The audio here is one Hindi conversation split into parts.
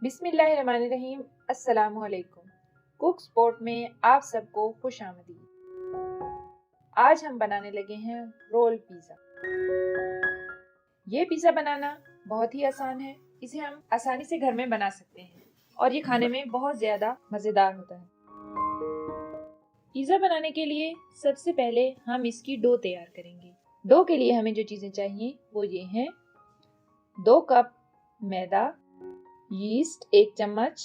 बिस्मिल्लाहिर्रहमानिर्रहीम। अस्सलामुअलैकुम। कुक स्पॉट में आप सबको खुश आमदीद। आज हम बनाने लगे हैं रोल पिज़्ज़ा। ये पिज़्ज़ा बनाना बहुत ही आसान है। इसे हम आसानी से घर में बना सकते हैं और ये खाने में बहुत ज़्यादा मज़ेदार होता है। पिज़्ज़ा बनाने के लिए सबसे पहले हम इसकी डो तैयार करेंगे। डो के लिए हमें जो चीज़ें चाहिए वो ये हैं: 2 कप मैदा, यीस्ट 1 चम्मच,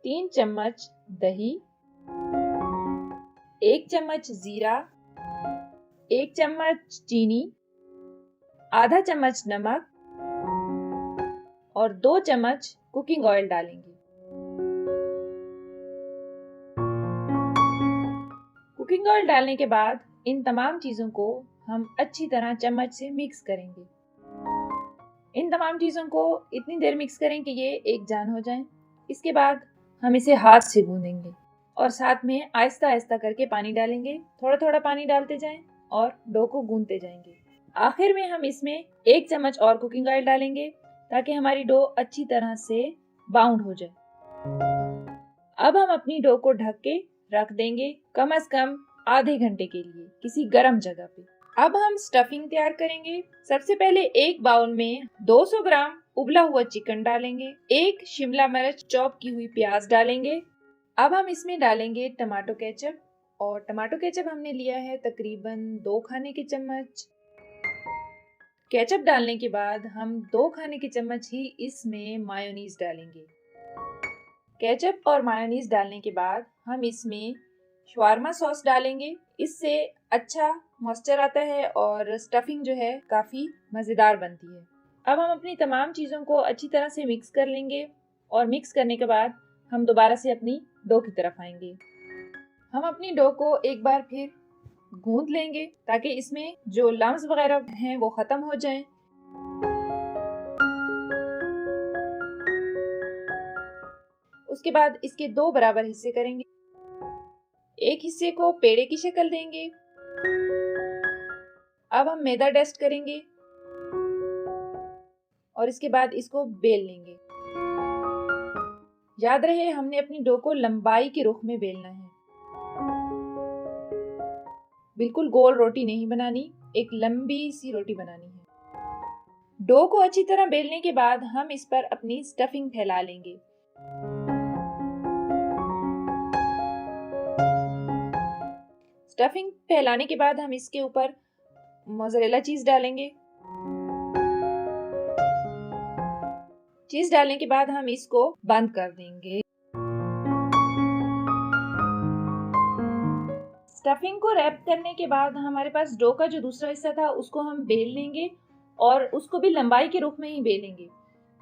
3 चम्मच दही, 1 चम्मच जीरा, 1 चम्मच चीनी, आधा चम्मच नमक और 2 चम्मच कुकिंग ऑयल डालेंगे। कुकिंग ऑयल डालने के बाद इन तमाम चीज़ों को हम अच्छी तरह चम्मच से मिक्स करेंगे। इन तमाम चीज़ों को इतनी देर मिक्स करें कि ये एक जान हो जाएं। इसके बाद हम इसे हाथ से गूंदेंगे और साथ में आहिस्ता आहिस्ता करके पानी डालेंगे। थोड़ा थोड़ा पानी डालते जाएं और डो को गूंदते जाएंगे। आखिर में हम इसमें 1 चम्मच और कुकिंग ऑयल डालेंगे ताकि हमारी डो अच्छी तरह से बाउंड हो जाए। अब हम अपनी डो को ढक के रख देंगे कम से कम आधे घंटे के लिए किसी गर्म जगह पे। अब हम स्टफिंग तैयार करेंगे। सबसे पहले एक बाउल में 200 ग्राम उबला हुआ चिकन डालेंगे, 1 शिमला मिर्च चॉप की हुई प्याज डालेंगे। अब हम इसमें डालेंगे टमाटो केचप, और टमाटो केचप हमने लिया है तकरीबन 2 खाने के चम्मच। केचप डालने के बाद हम 2 खाने के चम्मच ही इसमें मायोनीज डालेंगे। केचप और मायोनीज डालने के बाद हम इसमें शवारमा सॉस डालेंगे। इससे अच्छा मॉइस्चर आता है और स्टफिंग जो है काफ़ी मज़ेदार बनती है। अब हम अपनी तमाम चीज़ों को अच्छी तरह से मिक्स कर लेंगे और मिक्स करने के बाद हम दोबारा से अपनी डो की तरफ आएंगे। हम अपनी डो को एक बार फिर गूंद लेंगे ताकि इसमें जो लम्स वगैरह हैं वो ख़त्म हो जाएं। उसके बाद इसके 2 बराबर हिस्से करेंगे। एक हिस्से को पेड़े की शक्ल देंगे। अब हम मैदा डस्ट करेंगे और इसके बाद इसको बेल लेंगे। याद रहे हमने अपनी डो को लंबाई के रुख में बेलना है, बिल्कुल गोल रोटी नहीं बनानी, एक लंबी सी रोटी बनानी है। डो को अच्छी तरह बेलने के बाद हम इस पर अपनी स्टफिंग फैला लेंगे। स्टफिंग फैलाने के बाद हम इसके ऊपर मोज़रेला चीज डालेंगे। चीज डालने के बाद हम इसको बंद कर देंगे। स्टफिंग को रैप करने के बाद हमारे पास डो का जो दूसरा हिस्सा था उसको हम बेल लेंगे और उसको भी लंबाई के रुख में ही बेलेंगे।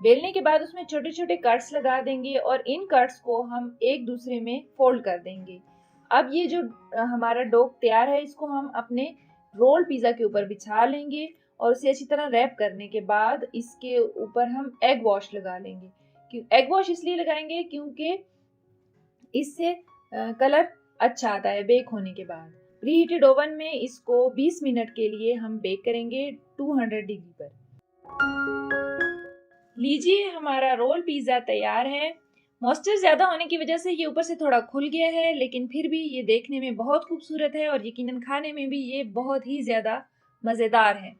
बेलने के बाद उसमें छोटे छोटे कट्स लगा देंगे और इन कट्स को हम एक दूसरे में फोल्ड कर देंगे। अब ये जो हमारा डो तैयार है इसको हम अपने रोल पिज़्ज़ा के ऊपर बिछा लेंगे और उसे अच्छी तरह रैप करने के बाद इसके ऊपर हम एग वॉश लगा लेंगे। एग वॉश इसलिए लगाएंगे क्योंकि इससे कलर अच्छा आता है बेक होने के बाद। प्रीहीटेड ओवन में इसको 20 मिनट के लिए हम बेक करेंगे 200 डिग्री पर। लीजिए, हमारा रोल पिज़्ज़ा तैयार है। मॉइस्चर ज़्यादा होने की वजह से ये ऊपर से थोड़ा खुल गया है, लेकिन फिर भी ये देखने में बहुत खूबसूरत है और यकीनन खाने में भी ये बहुत ही ज़्यादा मज़ेदार है।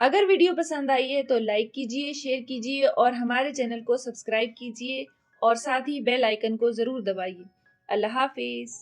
अगर वीडियो पसंद आई है तो लाइक कीजिए, शेयर कीजिए और हमारे चैनल को सब्सक्राइब कीजिए और साथ ही बेल आइकन को ज़रूर दबाइए। अल्लाह हाफिज़।